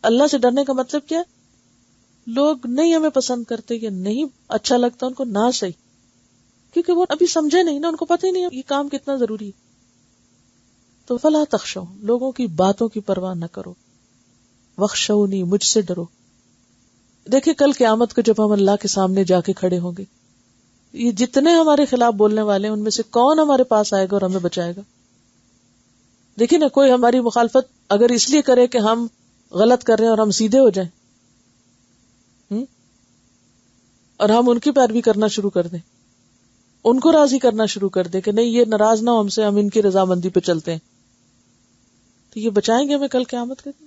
اللہ سے ڈرنے کا مطلب کیا ہے؟ لوگ نہیں ہمیں پسند کرتے یا نہیں اچھا لگتا ان کو نہ صحیح، کیونکہ وہ ابھی سمجھے نہیں نا، ان کو پتہ ہی نہیں یہ کام کتنا ضروری ہے. تو فلا تخشوا، لوگوں کی باتوں کی پرواہ نہ کرو، واخشونی، مجھ سے ڈرو. دیکھیں کل قیامت کو جب ہم اللہ کے سامنے جا کے کھڑے ہوں گے، یہ جتنے ہمارے خلاف بولنے والے ہیں ان میں سے کون ہمارے پاس آئے گا اور ہمیں بچائے گا؟ دیکھیں نا، کوئی ہماری مخالفت اگر اس لیے کرے کہ ہم غلط کر رہے ہیں اور ہم سیدھے ہو جائیں اور ہم ان کی پیروی کرنا شروع کر دیں، ان کو راضی کرنا شروع کر دیں کہ نہیں یہ ناراض نہ ہو ہم سے، ہم ان کی رضامندی پہ چلتے ہیں، تو یہ بچائیں گے ہمیں کل قیامت کے دن؟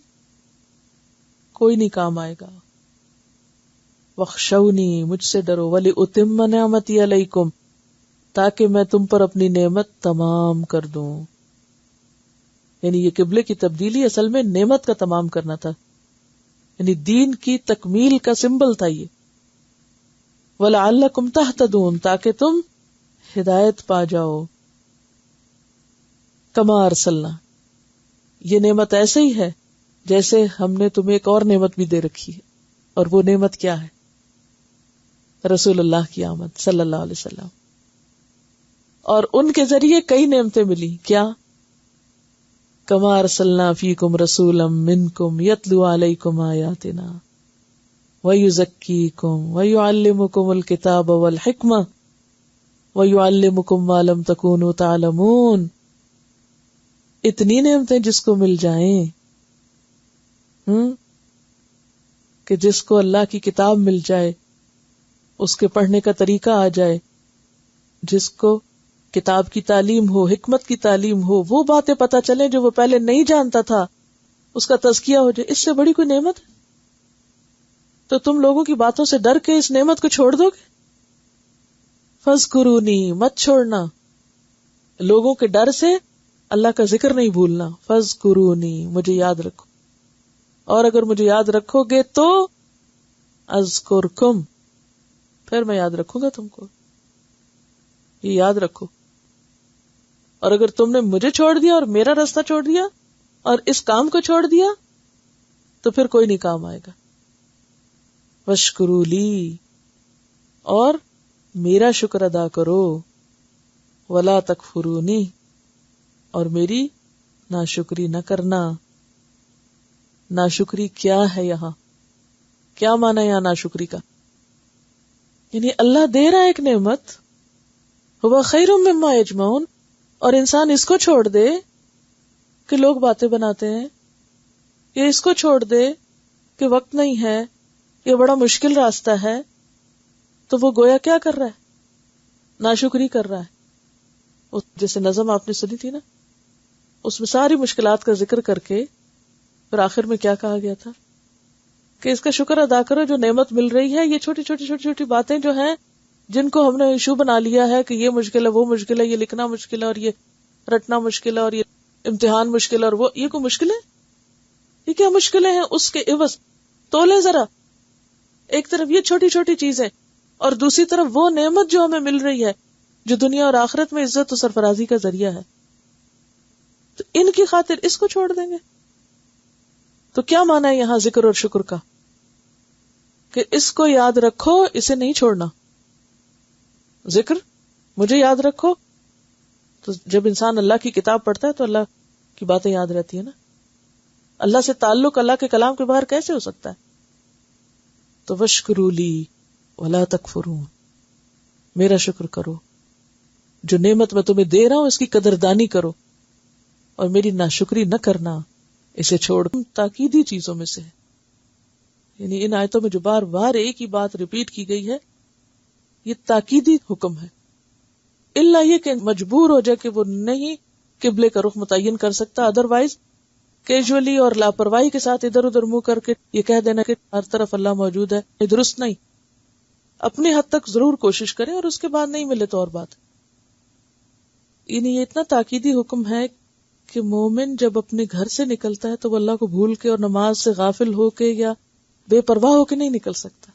کوئی نہیں کام آئے گا. وَاخْشَوْنِي، مجھ سے ڈرو، وَلِأُتِمَّ نِعْمَتِي عَلَيْكُمْ، تاکہ میں تم پر اپنی نعمت تمام کر دوں. یعنی یہ قبلے کی تبدیلی اصل میں نعمت کا تمام کرنا تھا، یعنی دین کی تکمیل کا سمبل تھا یہ. وَلَعَلَّكُمْ تَهْتَدُونَ، تاکہ تم ہدایت پا جاؤ. کما ارسلنا، یہ نعمت ایسے ہی ہے جیسے ہم نے تمہیں ایک اور نعمت بھی دے رکھی ہے، اور وہ نعمت کیا ہے؟ رسول اللہ کی آمد صلی اللہ علیہ وسلم. اور ان کے ذریعے کئی نعمتیں ملی. کیا؟ کما ارسلنا فیکم رسولا منکم یتلو علیکم آیاتنا ویزکیکم ویعلمکم الکتاب والحکمہ ویعلمکم ما لم تکونوا تعلمون. اتنی نعمتیں جس کو مل جائیں کہ جس کو اللہ کی کتاب مل جائے، اس کے پڑھنے کا طریقہ آ جائے، جس کو کتاب کی تعلیم ہو، حکمت کی تعلیم ہو، وہ باتیں پتہ چلیں جو وہ پہلے نہیں جانتا تھا، اس کا تزکیہ ہو جائے، اس سے بڑی کوئی نعمت ہے؟ تو تم لوگوں کی باتوں سے ڈر کے اس نعمت کو چھوڑ دو گے؟ فاذکرونی، مت چھوڑنا، لوگوں کے ڈر سے اللہ کا ذکر نہیں بھولنا. فاذکرونی، مجھے یاد رکھو، اور اگر مجھے یاد رکھو گے تو اذکرکم، پھر میں یاد رکھوں گا تم کو. یہ یاد رکھو. اور اگر تم نے مجھے چھوڑ دیا اور میرا راستہ چھوڑ دیا اور اس کام کو چھوڑ دیا تو پھر کوئی نہیں کام آئے گا. واشکروا لی، اور میرا شکر ادا کرو. ولا تکفرونی، اور میری ناشکری نہ کرنا. ناشکری کیا ہے؟ یہاں کیا مانا یہاں ناشکری کا؟ یعنی اللہ دے رہا ہے ایک نعمت، ہوا خیر مما یجمعون، اور انسان اس کو چھوڑ دے کہ لوگ باتیں بناتے ہیں، یا اس کو چھوڑ دے کہ وقت نہیں ہے، یہ بڑا مشکل راستہ ہے، تو وہ گویا کیا کر رہا ہے؟ ناشکری کر رہا ہے. جیسے نظم آپ نے سنی تھی نا، اس میں ساری مشکلات کا ذکر کر کے پھر آخر میں کیا کہا گیا تھا کہ اس کا شکر ادا کرو جو نعمت مل رہی ہے. یہ چھوٹی چھوٹی چھوٹی چھوٹی باتیں جو ہیں جن کو ہم نے ایشو بنا لیا ہے کہ یہ مشکل ہے، وہ مشکل ہے، یہ لکھنا مشکل ہے، اور یہ رٹنا مشکل ہے، اور یہ امتحان مشکل ہے، اور وہ یہ کوئی مشکل ہے؟ یہ کیا مشکلیں ہیں اس کے عوض؟ تولے ذرا، ایک طرف یہ چھوٹی چھوٹی چیزیں اور دوسری طرف وہ نعمت جو ہمیں مل رہی ہے جو دنیا اور آخرت میں عزت و سرفرازی کا ذریعہ ہے. تو ان کی خاطر اس کو چھوڑ دیں گے؟ تو کیا مانا ہے یہاں ذکر اور شکر کا؟ کہ اس کو یاد رکھو، اسے نہیں چھوڑنا. ذکر، مجھے یاد رکھو. تو جب انسان اللہ کی کتاب پڑھتا ہے تو اللہ کی باتیں یاد رہتی ہے نا. اللہ سے تعلق اللہ کے کلام کے باہر کیسے ہو سکتا ہے؟ تو واشکروا لی ولا تکفرون، میرا شکر کرو، جو نعمت میں تمہیں دے رہا ہوں اس کی قدردانی کرو، اور میری ناشکری نہ کرنا، اسے چھوڑ. تاکیدی چیزوں میں سے ہے، یعنی ان آیتوں میں جو بار بار ایک ہی بات ریپیٹ کی گئی ہے یہ تاکیدی حکم ہے. الا یہ کہ مجبور ہو جائے کہ وہ نہیں قبلے کا رخ متعین کر سکتا، ادروائز کیجولی اور لاپرواہی کے ساتھ ادھر ادھر منہ کر کے یہ کہہ دینا کہ ہر طرف اللہ موجود ہے، یہ درست نہیں. اپنی حد تک ضرور کوشش کریں، اور اس کے بعد نہیں ملے تو اور بات. یعنی یہ اتنا تاکیدی حکم ہے کہ مومن جب اپنے گھر سے نکلتا ہے تو وہ اللہ کو بھول کے اور نماز سے غافل ہو کے یا بے پرواہ ہو کے نہیں نکل سکتا.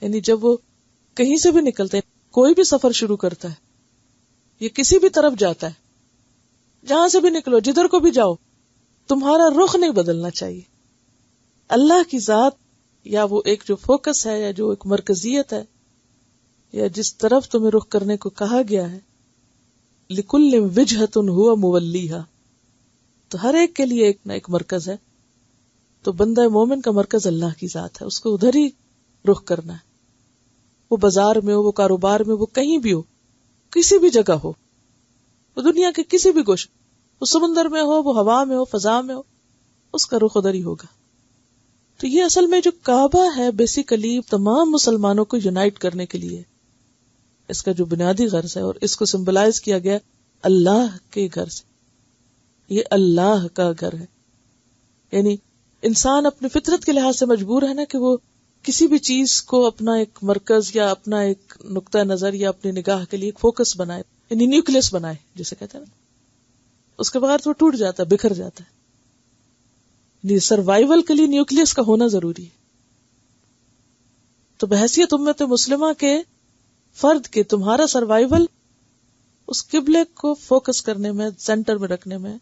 یعنی جب وہ کہیں سے بھی نکلتا ہے، کوئی بھی سفر شروع کرتا ہے یا کسی بھی طرف جاتا ہے، جہاں سے بھی نکلو، جدھر کو بھی جاؤ، تمہارا رخ نہیں بدلنا چاہیے. اللہ کی ذات یا وہ ایک جو فوکس ہے یا جو ایک مرکزیت ہے یا جس طرف تمہیں رخ کرنے کو کہا گیا ہے، لِكُلٍّ وِجْهَةٌ هُوَ مُوَلِّيهَا، تو ہر ایک کے لیے ایک نہ ایک مرکز ہے. تو بندہ مومن کا مرکز اللہ کی ذات ہے، اس کو ادھر ہی رخ کرنا ہے. وہ بازار میں ہو، وہ کاروبار میں، وہ کہیں بھی ہو، کسی بھی جگہ ہو، وہ دنیا کے کسی بھی گوشے، وہ سمندر میں ہو، وہ ہوا میں ہو، فضا میں ہو، اس کا رخ ادھر ہی ہوگا. تو یہ اصل میں جو کعبہ ہے بیسیکلی تمام مسلمانوں کو یونائٹ کرنے کے لیے، اس کا جو بنیادی غرض ہے، اور اس کو سمبلائز کیا گیا اللہ کے گھر سے. یہ اللہ کا گھر ہے. یعنی انسان اپنے فطرت کے لحاظ سے مجبور ہے نا کہ وہ کسی بھی چیز کو اپنا ایک مرکز یا اپنا ایک نقطہ نظر یا اپنی نگاہ کے لیے ایک فوکس بنائے، یعنی نیوکلس بنائے جسے کہتے ہیں نا. اس کے بغیر تو ٹوٹ جاتا ہے، بکھر جاتا ہے. یعنی سروائیول کے لیے نیوکلس کا ہونا ضروری ہے. تو بحیثیت امت مسلمہ کے فرد کے تمہارا سروائیول اس قبلے کو فوکس کرنے میں، سینٹر میں رکھنے میں.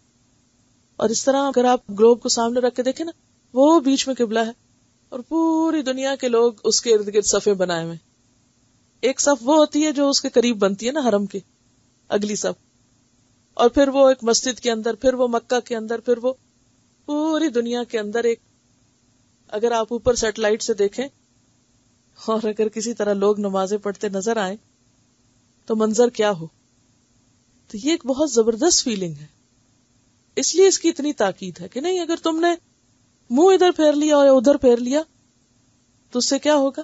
اور اس طرح اگر آپ گلوب کو سامنے رکھ کے دیکھیں نا، وہ بیچ میں قبلہ ہے اور پوری دنیا کے لوگ اس کے ارد گرد صفیں بنائے ہوئے. ایک صف وہ ہوتی ہے جو اس کے قریب بنتی ہے نا حرم کے، اگلی صف، اور پھر وہ ایک مسجد کے اندر، پھر وہ مکہ کے اندر، پھر وہ پوری دنیا کے اندر ایک. اگر آپ اوپر سیٹلائٹ سے دیکھیں اور اگر کسی طرح لوگ نمازیں پڑھتے نظر آئیں تو منظر کیا ہو. تو یہ ایک بہت زبردست فیلنگ ہے. اس لیے اس کی اتنی تاکید ہے کہ نہیں، اگر تم نے منہ ادھر پھیر لیا اور ادھر پھیر لیا تو اس سے کیا ہوگا.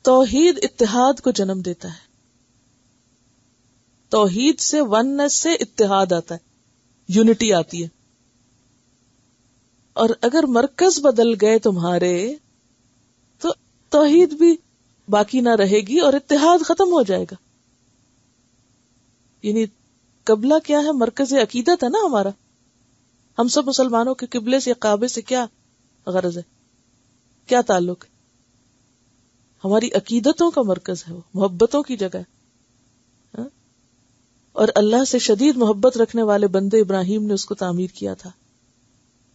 توحید اتحاد کو جنم دیتا ہے. توحید سے، وننس سے اتحاد آتا ہے، یونٹی آتی ہے. اور اگر مرکز بدل گئے تمہارے تو توحید بھی باقی نہ رہے گی اور اتحاد ختم ہو جائے گا. یعنی قبلہ کیا ہے؟ مرکز عقیدت ہے نا ہمارا. ہم سب مسلمانوں کے قبلے سے، کعبے سے کیا غرض ہے، کیا تعلق ہے؟ ہماری عقیدتوں کا مرکز ہے، وہ محبتوں کی جگہ ہے. اور اللہ سے شدید محبت رکھنے والے بندے ابراہیم نے اس کو تعمیر کیا تھا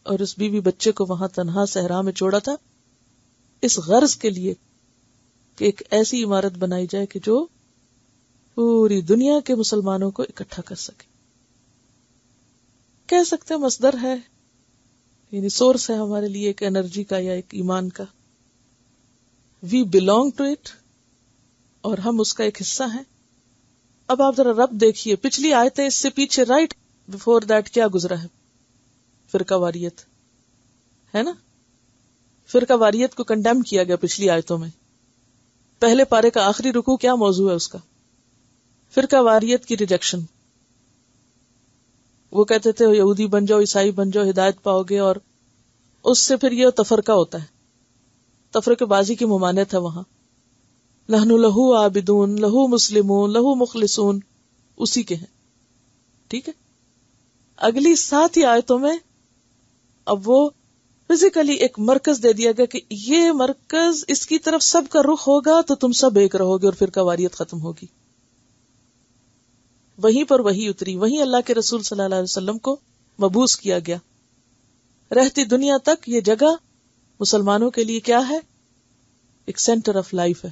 اور اس بیوی بچے کو وہاں تنہا صحرا میں چھوڑا تھا، اس غرض کے لیے کہ ایک ایسی عمارت بنائی جائے کہ جو پوری دنیا کے مسلمانوں کو اکٹھا کر سکے. کہہ سکتے ہیں مصدر ہے، یعنی سورس ہے ہمارے لیے ایک انرجی کا یا ایک ایمان کا. وی بلونگ ٹو اٹ، اور ہم اس کا ایک حصہ ہیں. اب آپ ذرا رب دیکھیے، پچھلی آیتیں اس سے پیچھے رائٹ بفور دیٹ کیا گزرا ہے؟ فرقہ واریت ہے نا. فرقہ واریت کو کنڈیم کیا گیا پچھلی آیتوں میں. پہلے پارے کا آخری رکوع کیا موضوع ہے اس کا؟ فرقہ واریت کی ریجیکشن. وہ کہتے تھے یہودی بن جاؤ، عیسائی بن جاؤ، ہدایت پاؤ گے، اور اس سے پھر یہ تفرقہ ہوتا ہے. تفرقہ بازی کی ممانعت ہے وہاں. نحن لہو عابدون، لہو مسلمون، لہو مخلصون، اسی کے ہیں. ٹھیک ہے. اگلی 7 ہی آیتوں میں اب وہ فزیکلی ایک مرکز دے دیا گیا کہ یہ مرکز، اس کی طرف سب کا رخ ہوگا تو تم سب ایک رہو گے اور فرقہ واریت ختم ہوگی. وہیں پر وہی اتری، وہیں اللہ کے رسول صلی اللہ علیہ وسلم کو مبعوث کیا گیا. رہتی دنیا تک یہ جگہ مسلمانوں کے لیے کیا ہے؟ ایک سینٹر آف لائف ہے،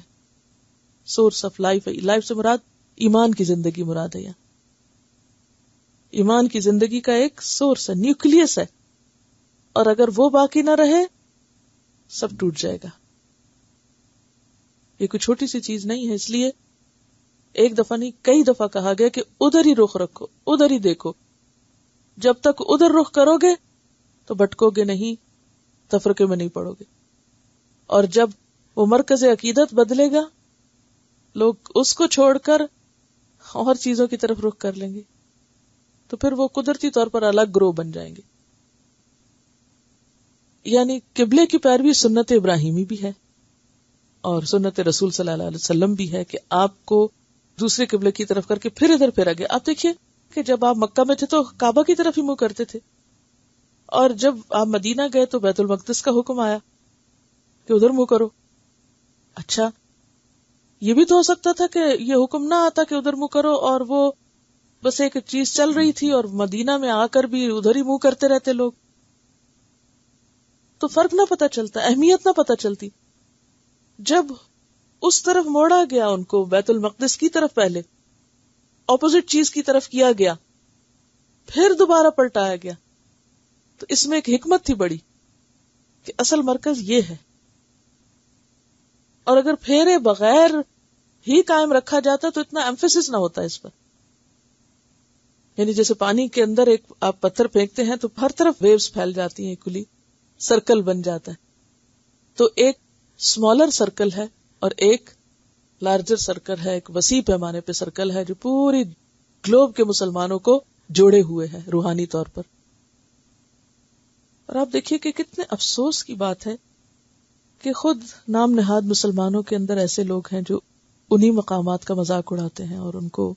سورس آف لائف ہے. لائف سے مراد ایمان کی زندگی مراد ہے. یہاں ایمان کی زندگی کا ایک سورس ہے، نیوکلیس ہے. اور اگر وہ باقی نہ رہے سب ٹوٹ جائے گا. یہ کوئی چھوٹی سی چیز نہیں ہے. اس لیے ایک دفعہ نہیں، کئی دفعہ کہا گیا کہ ادھر ہی رخ رکھو، ادھر ہی دیکھو. جب تک ادھر رخ کرو گے تو بھٹکو گے نہیں، تفرقے میں نہیں پڑو گے. اور جب وہ مرکز عقیدت بدلے گا، لوگ اس کو چھوڑ کر اور چیزوں کی طرف رخ کر لیں گے تو پھر وہ قدرتی طور پر الگ گروہ بن جائیں گے. یعنی قبلے کی پیروی سنت ابراہیمی بھی ہے اور سنت رسول صلی اللہ علیہ وسلم بھی ہے کہ آپ کو دوسرے قبلے کی طرف کر کے پھر ادھر پھیرا گیا. آپ دیکھیے کہ جب آپ مکہ میں تھے تو کعبہ کی طرف ہی منہ کرتے تھے، اور جب آپ مدینہ گئے تو بیت المقدس کا حکم آیا کہ ادھر منہ کرو. اچھا، یہ بھی تو ہو سکتا تھا کہ یہ حکم نہ آتا کہ ادھر منہ کرو اور وہ بس ایک چیز چل رہی تھی اور مدینہ میں آ کر بھی ادھر ہی منہ کرتے رہتے لوگ. تو فرق نہ پتا چلتا، اہمیت نہ پتا چلتی. جب اس طرف موڑا گیا ان کو، بیت المقدس کی طرف پہلے اپوزٹ چیز کی طرف کیا گیا، پھر دوبارہ پلٹایا گیا، تو اس میں ایک حکمت تھی بڑی کہ اصل مرکز یہ ہے. اور اگر پھیرے بغیر ہی قائم رکھا جاتا تو اتنا ایمفیسس نہ ہوتا اس پر. یعنی جیسے پانی کے اندر ایک آپ پتھر پھینکتے ہیں تو ہر طرف ویوز پھیل جاتی ہیں، کلی سرکل بن جاتا ہے. تو ایک اسمالر سرکل ہے اور ایک لارجر سرکل ہے، ایک وسیع پیمانے پہ سرکل ہے جو پوری گلوب کے مسلمانوں کو جوڑے ہوئے ہے روحانی طور پر. اور آپ دیکھیے کہ کتنے افسوس کی بات ہے کہ خود نام نہاد مسلمانوں کے اندر ایسے لوگ ہیں جو انہی مقامات کا مذاق اڑاتے ہیں اور ان کو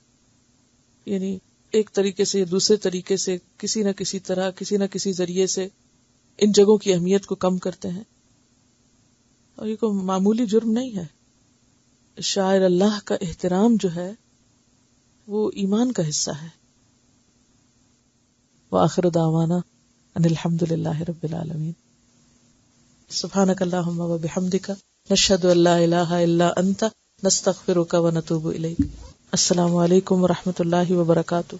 یعنی ایک طریقے سے دوسرے طریقے سے کسی نہ کسی طرح کسی نہ کسی ذریعے سے ان جگہوں کی اہمیت کو کم کرتے ہیں. اور یہ کوئی معمولی جرم نہیں ہے. شاعر اللہ کا احترام جو ہے وہ ایمان کا حصہ ہے. وآخر دعوانا ان الحمد للہ رب العالمین. سبحانک اللہم وبحمدک نشہد ان لا الہ الا انت نستغفرک ونتوب الیک. السلام علیکم ورحمۃ اللہ وبرکاتہ.